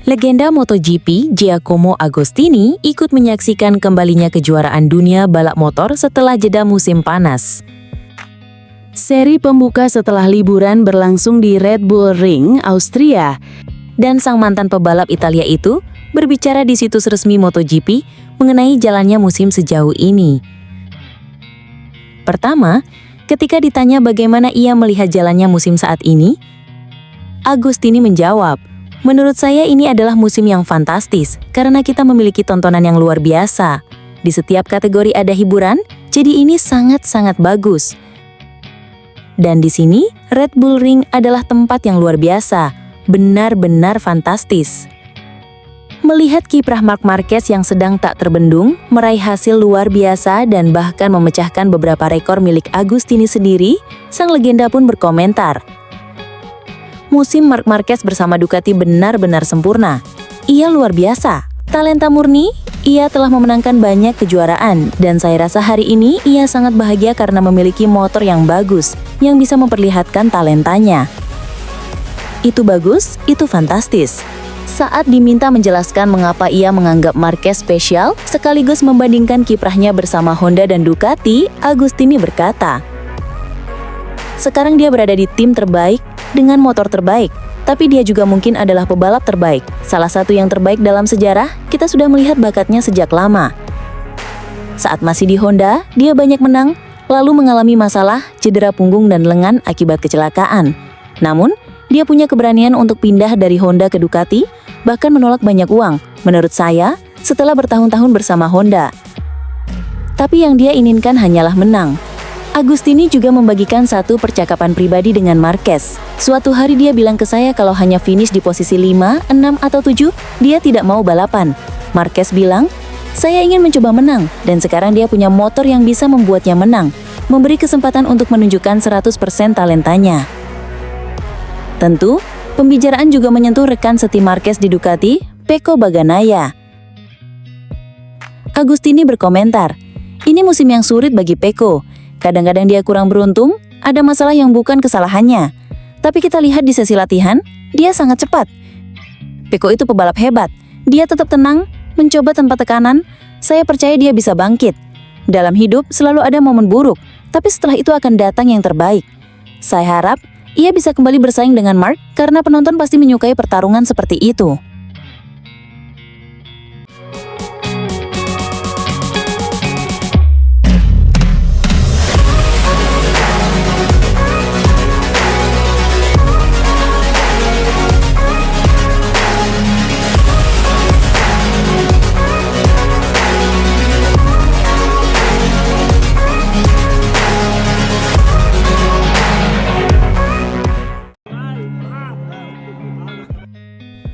Legenda MotoGP Giacomo Agostini ikut menyaksikan kembalinya kejuaraan dunia balap motor setelah jeda musim panas. Seri pembuka setelah liburan berlangsung di Red Bull Ring, Austria. Dan sang mantan pebalap Italia itu berbicara di situs resmi MotoGP mengenai jalannya musim sejauh ini. Pertama, ketika ditanya bagaimana ia melihat jalannya musim saat ini, Agostini menjawab, "Menurut saya ini adalah musim yang fantastis karena kita memiliki tontonan yang luar biasa. Di setiap kategori ada hiburan, jadi ini sangat-sangat bagus. Dan di sini, Red Bull Ring adalah tempat yang luar biasa, benar-benar fantastis." Melihat kiprah Marc Marquez yang sedang tak terbendung, meraih hasil luar biasa dan bahkan memecahkan beberapa rekor milik Agostini sendiri, sang legenda pun berkomentar, "Musim Marc Marquez bersama Ducati benar-benar sempurna. Ia luar biasa, talenta murni, ia telah memenangkan banyak kejuaraan, dan saya rasa hari ini ia sangat bahagia karena memiliki motor yang bagus, yang bisa memperlihatkan talentanya. Itu bagus, itu fantastis." Saat diminta menjelaskan mengapa ia menganggap Marquez spesial, sekaligus membandingkan kiprahnya bersama Honda dan Ducati, Agostini berkata, "Sekarang dia berada di tim terbaik, dengan motor terbaik, tapi dia juga mungkin adalah pebalap terbaik. Salah satu yang terbaik dalam sejarah, kita sudah melihat bakatnya sejak lama. Saat masih di Honda, dia banyak menang, lalu mengalami masalah, cedera punggung dan lengan akibat kecelakaan. Namun, dia punya keberanian untuk pindah dari Honda ke Ducati, bahkan menolak banyak uang, menurut saya, setelah bertahun-tahun bersama Honda. Tapi yang dia inginkan hanyalah menang." Agostini juga membagikan satu percakapan pribadi dengan Marquez. "Suatu hari dia bilang ke saya kalau hanya finish di posisi 5, 6, atau 7, dia tidak mau balapan. Marquez bilang, 'Saya ingin mencoba menang,' dan sekarang dia punya motor yang bisa membuatnya menang, memberi kesempatan untuk menunjukkan 100% talentanya." Tentu, pembicaraan juga menyentuh rekan setim Marquez di Ducati, Pecco Bagnaia. Agostini berkomentar, "Ini musim yang sulit bagi Pecco. Kadang-kadang dia kurang beruntung, ada masalah yang bukan kesalahannya. Tapi kita lihat di sesi latihan, dia sangat cepat. Pecco itu pebalap hebat. Dia tetap tenang, mencoba tanpa tekanan. Saya percaya dia bisa bangkit. Dalam hidup selalu ada momen buruk, tapi setelah itu akan datang yang terbaik. Saya harap ia bisa kembali bersaing dengan Marc karena penonton pasti menyukai pertarungan seperti itu."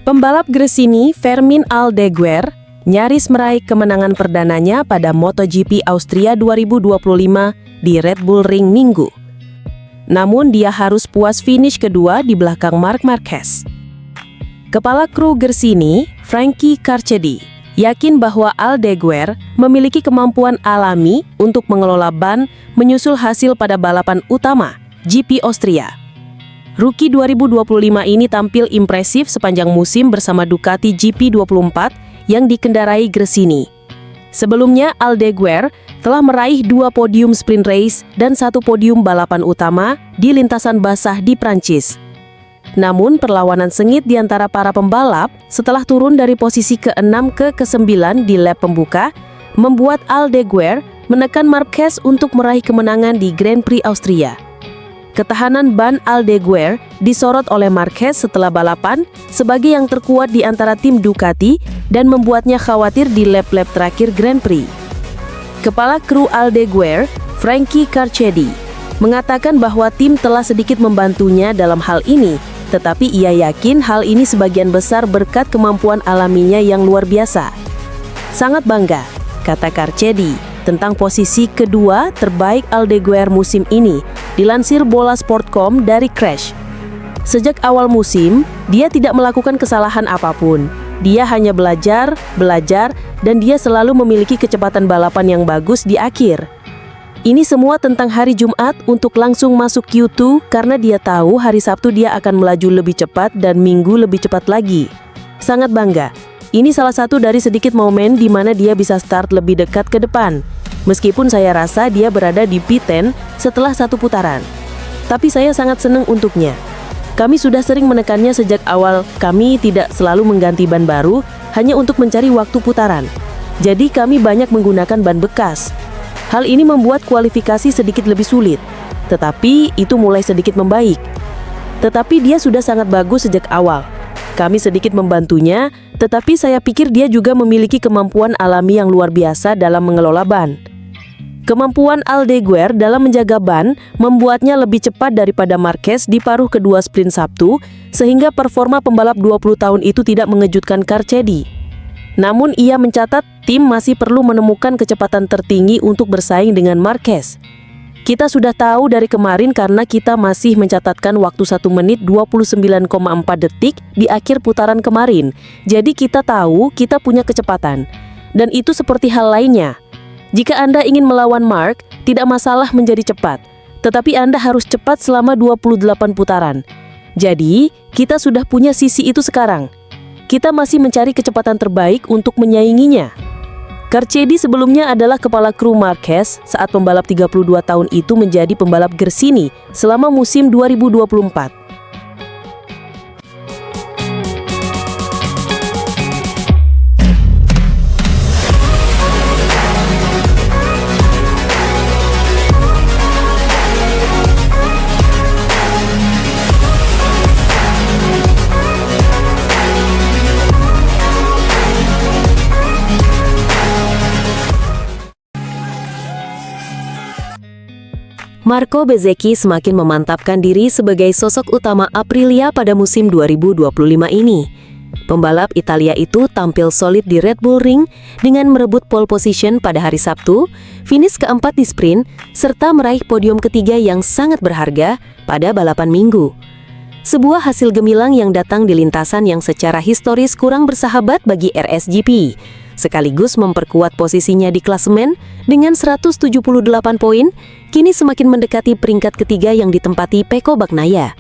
Pembalap Gresini Fermin Aldeguer nyaris meraih kemenangan perdananya pada MotoGP Austria 2025 di Red Bull Ring Minggu. Namun dia harus puas finish kedua di belakang Marc Marquez. Kepala kru Gresini, Frankie Carchedi, yakin bahwa Aldeguer memiliki kemampuan alami untuk mengelola ban menyusul hasil pada balapan utama GP Austria. Rookie 2025 ini tampil impresif sepanjang musim bersama Ducati GP24 yang dikendarai Gresini. Sebelumnya, Aldeguer telah meraih 2 podium sprint race dan 1 podium balapan utama di lintasan basah di Prancis. Namun, perlawanan sengit di antara para pembalap setelah turun dari posisi ke-6 ke ke-9 di lap pembuka membuat Aldeguer menekan Marquez untuk meraih kemenangan di Grand Prix Austria. Ketahanan ban Aldeguer disorot oleh Marquez setelah balapan sebagai yang terkuat di antara tim Ducati dan membuatnya khawatir di lap-lap terakhir Grand Prix. Kepala kru Aldeguer, Frankie Carchedi, mengatakan bahwa tim telah sedikit membantunya dalam hal ini, tetapi ia yakin hal ini sebagian besar berkat kemampuan alaminya yang luar biasa. "Sangat bangga," kata Carchedi, tentang posisi kedua terbaik Aldeguer musim ini, dilansir Bolasport.com dari Crash. Sejak awal musim, dia tidak melakukan kesalahan apapun. Dia hanya belajar, dan dia selalu memiliki kecepatan balapan yang bagus di akhir. Ini semua tentang hari Jumat untuk langsung masuk Q2 karena dia tahu hari Sabtu dia akan melaju lebih cepat dan Minggu lebih cepat lagi. Sangat bangga. Ini salah satu dari sedikit momen di mana dia bisa start lebih dekat ke depan. Meskipun saya rasa dia berada di P10 setelah satu putaran. Tapi saya sangat senang untuknya. Kami sudah sering menekannya sejak awal, kami tidak selalu mengganti ban baru hanya untuk mencari waktu putaran. Jadi kami banyak menggunakan ban bekas. Hal ini membuat kualifikasi sedikit lebih sulit. Tetapi itu mulai sedikit membaik. Tetapi dia sudah sangat bagus sejak awal. Kami sedikit membantunya, tetapi saya pikir dia juga memiliki kemampuan alami yang luar biasa dalam mengelola ban. Kemampuan Aldeguer dalam menjaga ban membuatnya lebih cepat daripada Marquez di paruh kedua sprint Sabtu, sehingga performa pembalap 20 tahun itu tidak mengejutkan Carchedi. Namun ia mencatat tim masih perlu menemukan kecepatan tertinggi untuk bersaing dengan Marquez. Kita sudah tahu dari kemarin karena kita masih mencatatkan waktu 1 menit 29,4 detik di akhir putaran kemarin. Jadi kita tahu kita punya kecepatan. Dan itu seperti hal lainnya. Jika Anda ingin melawan Mark, tidak masalah menjadi cepat. Tetapi Anda harus cepat selama 28 putaran. Jadi, kita sudah punya sisi itu sekarang. Kita masih mencari kecepatan terbaik untuk menyainginya. Carchedi sebelumnya adalah kepala kru Marquez saat pembalap 32 tahun itu menjadi pembalap Gresini selama musim 2024. Marco Bezzecchi semakin memantapkan diri sebagai sosok utama Aprilia pada musim 2025 ini. Pembalap Italia itu tampil solid di Red Bull Ring dengan merebut pole position pada hari Sabtu, finish keempat di sprint, serta meraih podium ketiga yang sangat berharga pada balapan Minggu. Sebuah hasil gemilang yang datang di lintasan yang secara historis kurang bersahabat bagi RSGP, sekaligus memperkuat posisinya di klasemen dengan 178 poin, kini semakin mendekati peringkat ketiga yang ditempati Pecco Bagnaia.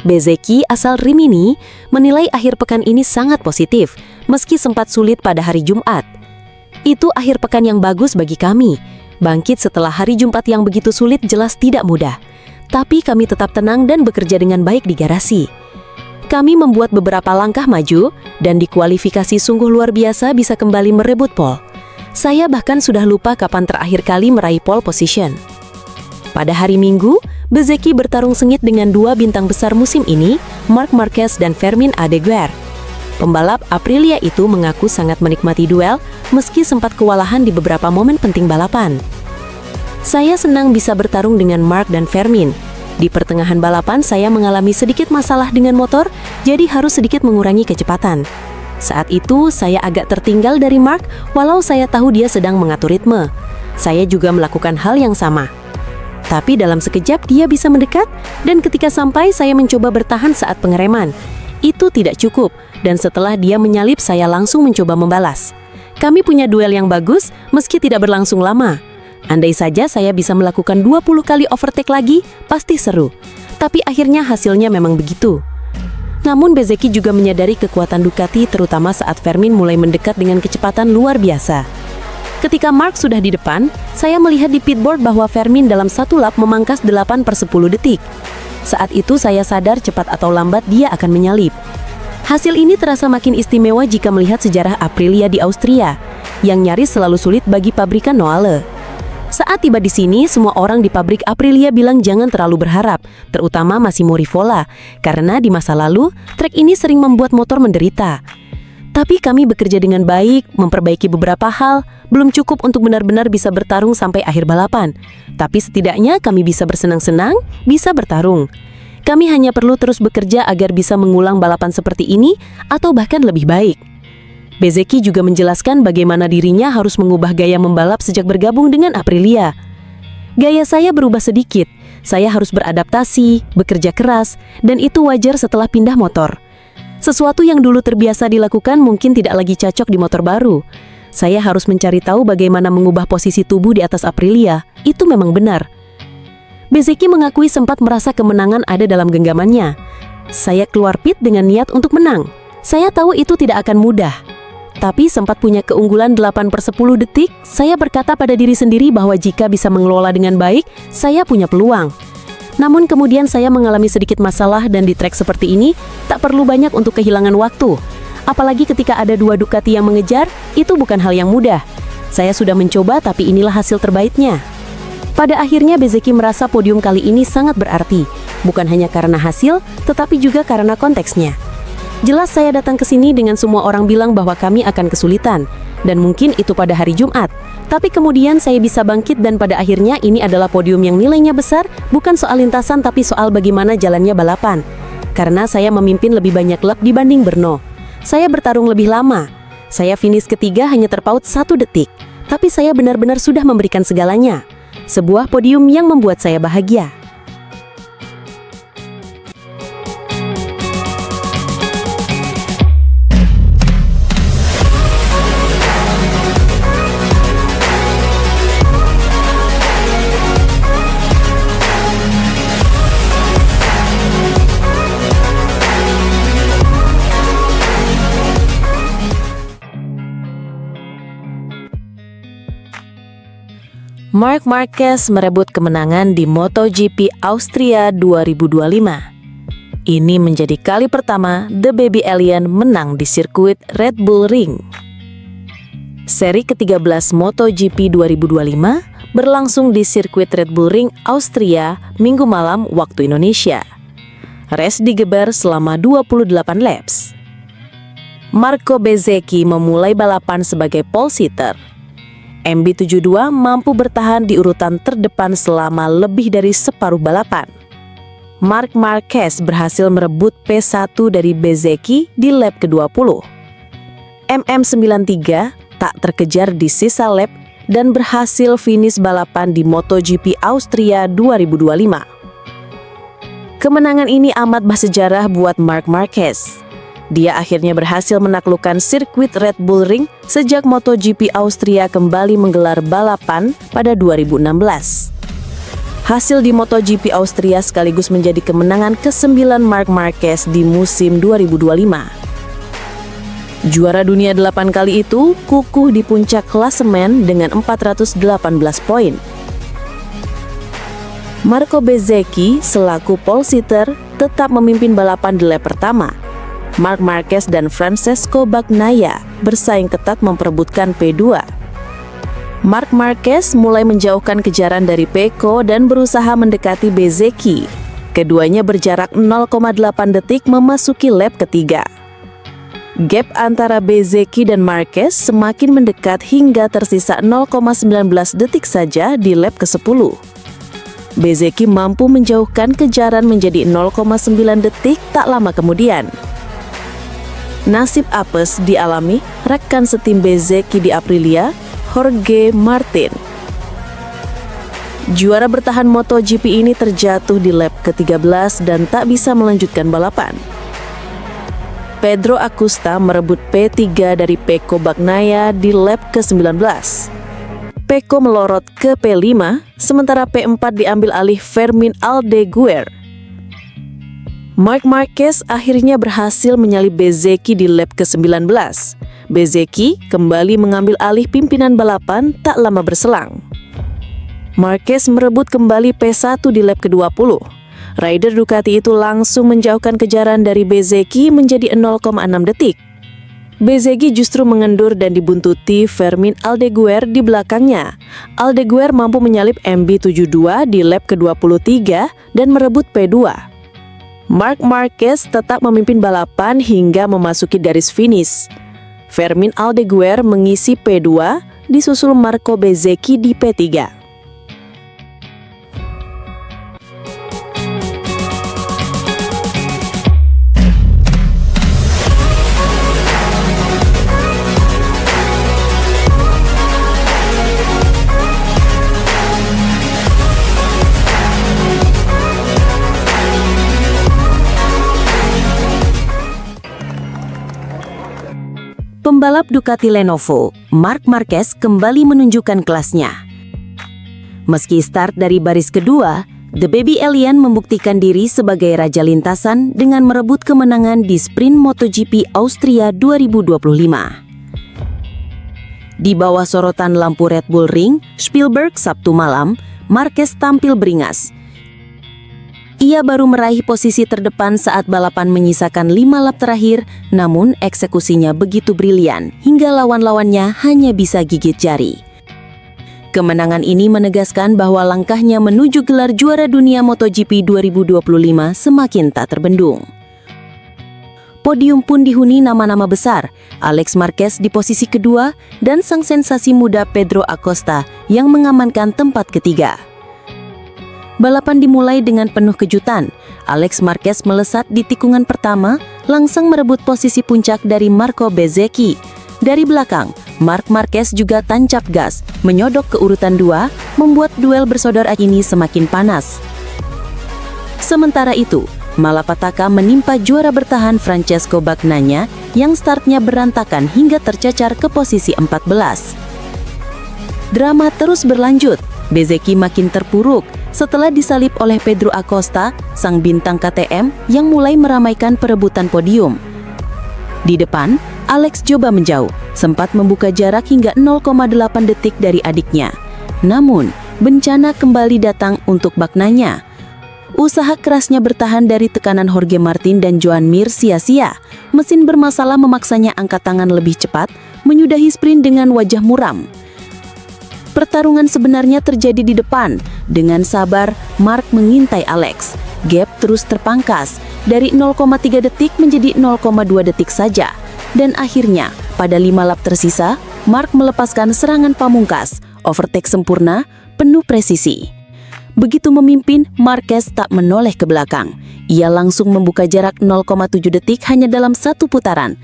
Bezzecchi asal Rimini menilai akhir pekan ini sangat positif, meski sempat sulit pada hari Jumat. Itu akhir pekan yang bagus bagi kami. Bangkit setelah hari Jumat yang begitu sulit jelas tidak mudah. Tapi kami tetap tenang dan bekerja dengan baik di garasi. Kami membuat beberapa langkah maju, dan di kualifikasi sungguh luar biasa bisa kembali merebut pole. Saya bahkan sudah lupa kapan terakhir kali meraih pole position. Pada hari Minggu, Bezzecchi bertarung sengit dengan dua bintang besar musim ini, Marc Marquez dan Fermín Aldeguer. Pembalap Aprilia itu mengaku sangat menikmati duel, meski sempat kewalahan di beberapa momen penting balapan. Saya senang bisa bertarung dengan Marc dan Fermín. Di pertengahan balapan saya mengalami sedikit masalah dengan motor, jadi harus sedikit mengurangi kecepatan. Saat itu saya agak tertinggal dari Marc, walau saya tahu dia sedang mengatur ritme. Saya juga melakukan hal yang sama. Tapi dalam sekejap dia bisa mendekat, dan ketika sampai saya mencoba bertahan saat pengereman. Itu tidak cukup, dan setelah dia menyalip saya langsung mencoba membalas. Kami punya duel yang bagus, meski tidak berlangsung lama. Andai saja saya bisa melakukan 20 kali overtake lagi, pasti seru. Tapi akhirnya hasilnya memang begitu. Namun Bezzecchi juga menyadari kekuatan Ducati terutama saat Fermín mulai mendekat dengan kecepatan luar biasa. Ketika Marc sudah di depan, saya melihat di pitboard bahwa Fermín dalam satu lap memangkas 8/10 detik. Saat itu saya sadar cepat atau lambat dia akan menyalip. Hasil ini terasa makin istimewa jika melihat sejarah Aprilia di Austria, yang nyaris selalu sulit bagi pabrikan Noale. Saat tiba di sini, semua orang di pabrik Aprilia bilang jangan terlalu berharap, terutama Massimo Rivola, karena di masa lalu, trek ini sering membuat motor menderita. Tapi kami bekerja dengan baik, memperbaiki beberapa hal, belum cukup untuk benar-benar bisa bertarung sampai akhir balapan. Tapi setidaknya kami bisa bersenang-senang, bisa bertarung. Kami hanya perlu terus bekerja agar bisa mengulang balapan seperti ini, atau bahkan lebih baik. Bezzecchi juga menjelaskan bagaimana dirinya harus mengubah gaya membalap sejak bergabung dengan Aprilia. Gaya saya berubah sedikit, saya harus beradaptasi, bekerja keras, dan itu wajar setelah pindah motor. Sesuatu yang dulu terbiasa dilakukan mungkin tidak lagi cocok di motor baru. Saya harus mencari tahu bagaimana mengubah posisi tubuh di atas Aprilia. Itu memang benar. Bezzecchi mengakui sempat merasa kemenangan ada dalam genggamannya. Saya keluar pit dengan niat untuk menang. Saya tahu itu tidak akan mudah. Tapi sempat punya keunggulan 8/10 detik, saya berkata pada diri sendiri bahwa jika bisa mengelola dengan baik, saya punya peluang. Namun kemudian saya mengalami sedikit masalah dan di trek seperti ini, tak perlu banyak untuk kehilangan waktu. Apalagi ketika ada 2 Ducati yang mengejar, itu bukan hal yang mudah. Saya sudah mencoba tapi inilah hasil terbaiknya. Pada akhirnya Bezzecchi merasa podium kali ini sangat berarti. Bukan hanya karena hasil, tetapi juga karena konteksnya. Jelas saya datang ke sini dengan semua orang bilang bahwa kami akan kesulitan. Dan mungkin itu pada hari Jumat. Tapi kemudian saya bisa bangkit dan pada akhirnya ini adalah podium yang nilainya besar, bukan soal lintasan tapi soal bagaimana jalannya balapan. Karena saya memimpin lebih banyak lap dibanding Brno. Saya bertarung lebih lama. Saya finish ketiga hanya terpaut 1 detik. Tapi saya benar-benar sudah memberikan segalanya. Sebuah podium yang membuat saya bahagia. Marc Marquez merebut kemenangan di MotoGP Austria 2025. Ini menjadi kali pertama The Baby Alien menang di sirkuit Red Bull Ring. Seri ke-13 MotoGP 2025 berlangsung di sirkuit Red Bull Ring, Austria, Minggu malam waktu Indonesia. Race digelar selama 28 laps. Marco Bezzecchi memulai balapan sebagai pole sitter. MB72 mampu bertahan di urutan terdepan selama lebih dari separuh balapan. Marc Marquez berhasil merebut P1 dari Bezzecchi di lap ke-20. MM93 tak terkejar di sisa lap dan berhasil finish balapan di MotoGP Austria 2025. Kemenangan ini amat bersejarah buat Marc Marquez. Dia akhirnya berhasil menaklukkan sirkuit Red Bull Ring sejak MotoGP Austria kembali menggelar balapan pada 2016. Hasil di MotoGP Austria sekaligus menjadi kemenangan ke-9 Marc Marquez di musim 2025. Juara dunia 8 kali itu kukuh di puncak klasemen dengan 418 poin. Marco Bezzecchi selaku pole sitter tetap memimpin balapan di lap pertama. Marc Marquez dan Francesco Bagnaia bersaing ketat memperebutkan P2. Marc Marquez mulai menjauhkan kejaran dari Pecco dan berusaha mendekati Bezzecchi. Keduanya berjarak 0,8 detik memasuki lap ketiga. Gap antara Bezzecchi dan Marquez semakin mendekat hingga tersisa 0,19 detik saja di lap ke-10. Bezzecchi mampu menjauhkan kejaran menjadi 0,9 detik tak lama kemudian. Nasib apes dialami rekan setim Bezzecchi di Aprilia, Jorge Martin. Juara bertahan MotoGP ini terjatuh di lap ke-13 dan tak bisa melanjutkan balapan. Pedro Acosta merebut P3 dari Pecco Bagnaia di lap ke-19. Pecco melorot ke P5, sementara P4 diambil alih Fermin Aldeguer. Marc Marquez akhirnya berhasil menyalip Bezzecchi di lap ke-19. Bezzecchi kembali mengambil alih pimpinan balapan tak lama berselang. Marquez merebut kembali P1 di lap ke-20. Rider Ducati itu langsung menjauhkan kejaran dari Bezzecchi menjadi 0,6 detik. Bezzecchi justru mengendur dan dibuntuti Fermin Aldeguer di belakangnya. Aldeguer mampu menyalip MB72 di lap ke-23 dan merebut P2. Marc Marquez tetap memimpin balapan hingga memasuki garis finish. Fermin Aldeguer mengisi P2, disusul Marco Bezzecchi di P3. Pembalap Ducati Lenovo, Marc Marquez kembali menunjukkan kelasnya. Meski start dari baris kedua, The Baby Alien membuktikan diri sebagai raja lintasan dengan merebut kemenangan di sprint MotoGP Austria 2025. Di bawah sorotan lampu Red Bull Ring, Spielberg Sabtu malam, Marquez tampil beringas. Ia baru meraih posisi terdepan saat balapan menyisakan 5 lap terakhir, namun eksekusinya begitu brilian hingga lawan-lawannya hanya bisa gigit jari. Kemenangan ini menegaskan bahwa langkahnya menuju gelar juara dunia MotoGP 2025 semakin tak terbendung. Podium pun dihuni nama-nama besar, Alex Marquez di posisi kedua dan sang sensasi muda Pedro Acosta yang mengamankan tempat ketiga. Balapan dimulai dengan penuh kejutan. Alex Marquez melesat di tikungan pertama, langsung merebut posisi puncak dari Marco Bezzecchi. Dari belakang, Marc Marquez juga tancap gas, menyodok ke urutan 2, membuat duel bersaudara ini semakin panas. Sementara itu, malapetaka menimpa juara bertahan Francesco Bagnaia yang startnya berantakan hingga tercecar ke posisi 14. Drama terus berlanjut, Bezzecchi makin terpuruk setelah disalip oleh Pedro Acosta, sang bintang KTM yang mulai meramaikan perebutan podium. Di depan, Alex coba menjauh, sempat membuka jarak hingga 0,8 detik dari adiknya. Namun, bencana kembali datang untuk Bagnaia. Usaha kerasnya bertahan dari tekanan Jorge Martin dan Joan Mir sia-sia. Mesin bermasalah memaksanya angkat tangan lebih cepat, menyudahi sprint dengan wajah muram. Pertarungan sebenarnya terjadi di depan. Dengan sabar, Marc mengintai Alex. Gap terus terpangkas, dari 0,3 detik menjadi 0,2 detik saja. Dan akhirnya, pada 5 lap tersisa, Marc melepaskan serangan pamungkas, overtake sempurna, penuh presisi. Begitu memimpin, Marquez tak menoleh ke belakang. Ia langsung membuka jarak 0,7 detik hanya dalam satu putaran.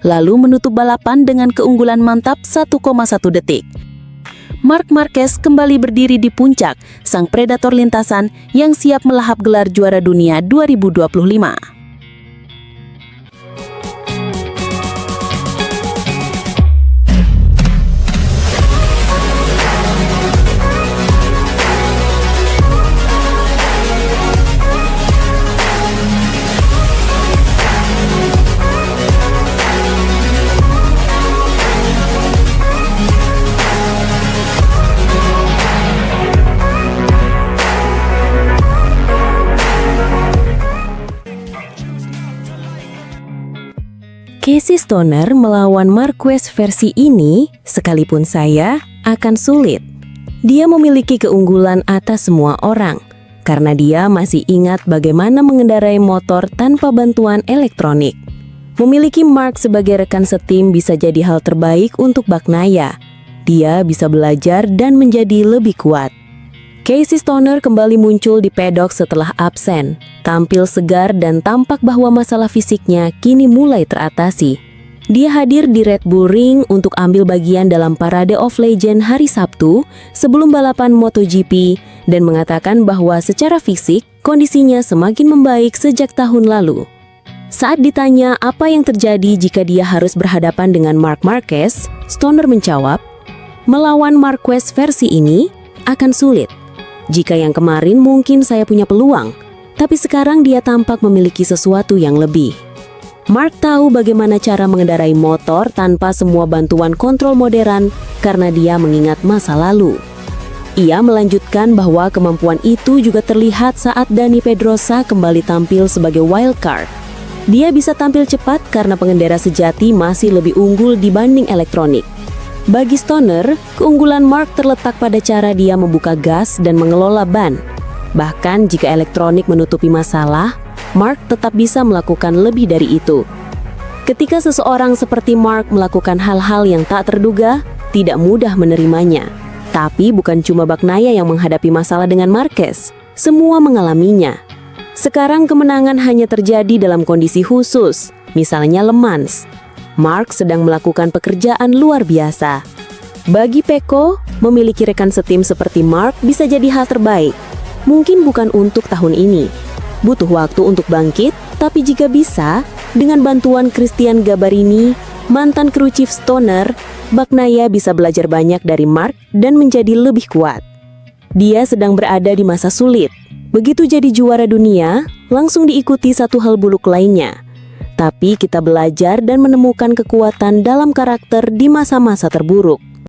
Lalu menutup balapan dengan keunggulan mantap 1,1 detik. Marc Marquez kembali berdiri di puncak, sang predator lintasan yang siap melahap gelar juara dunia 2025. Casey Stoner melawan Marquez versi ini, sekalipun saya, akan sulit. Dia memiliki keunggulan atas semua orang, karena dia masih ingat bagaimana mengendarai motor tanpa bantuan elektronik. Memiliki Marc sebagai rekan setim bisa jadi hal terbaik untuk Bagnaia. Dia bisa belajar dan menjadi lebih kuat. Casey Stoner kembali muncul di pedok setelah absen, tampil segar dan tampak bahwa masalah fisiknya kini mulai teratasi. Dia hadir di Red Bull Ring untuk ambil bagian dalam Parade of Legends hari Sabtu sebelum balapan MotoGP dan mengatakan bahwa secara fisik kondisinya semakin membaik sejak tahun lalu. Saat ditanya apa yang terjadi jika dia harus berhadapan dengan Marc Marquez, Stoner menjawab, "Melawan Marquez versi ini akan sulit. Jika yang kemarin mungkin saya punya peluang, tapi sekarang dia tampak memiliki sesuatu yang lebih." Marc tahu bagaimana cara mengendarai motor tanpa semua bantuan kontrol modern karena dia mengingat masa lalu. Ia melanjutkan bahwa kemampuan itu juga terlihat saat Dani Pedrosa kembali tampil sebagai wildcard. Dia bisa tampil cepat karena pengendara sejati masih lebih unggul dibanding elektronik. Bagi Stoner, keunggulan Marc terletak pada cara dia membuka gas dan mengelola ban. Bahkan jika elektronik menutupi masalah, Marc tetap bisa melakukan lebih dari itu. Ketika seseorang seperti Marc melakukan hal-hal yang tak terduga, tidak mudah menerimanya. Tapi bukan cuma Bagnaia yang menghadapi masalah dengan Marquez, semua mengalaminya. Sekarang kemenangan hanya terjadi dalam kondisi khusus, misalnya Le Mans. Marc sedang melakukan pekerjaan luar biasa. Bagi Pecco, memiliki rekan setim seperti Marc bisa jadi hal terbaik. Mungkin bukan untuk tahun ini. Butuh waktu untuk bangkit, tapi jika bisa, dengan bantuan Christian Gabarini, mantan kru chief Stoner, Bagnaia bisa belajar banyak dari Marc dan menjadi lebih kuat. Dia sedang berada di masa sulit, Begitu jadi juara dunia, langsung diikuti satu hal buruk lainnya. Tapi kita belajar dan menemukan kekuatan dalam karakter di masa-masa terburuk.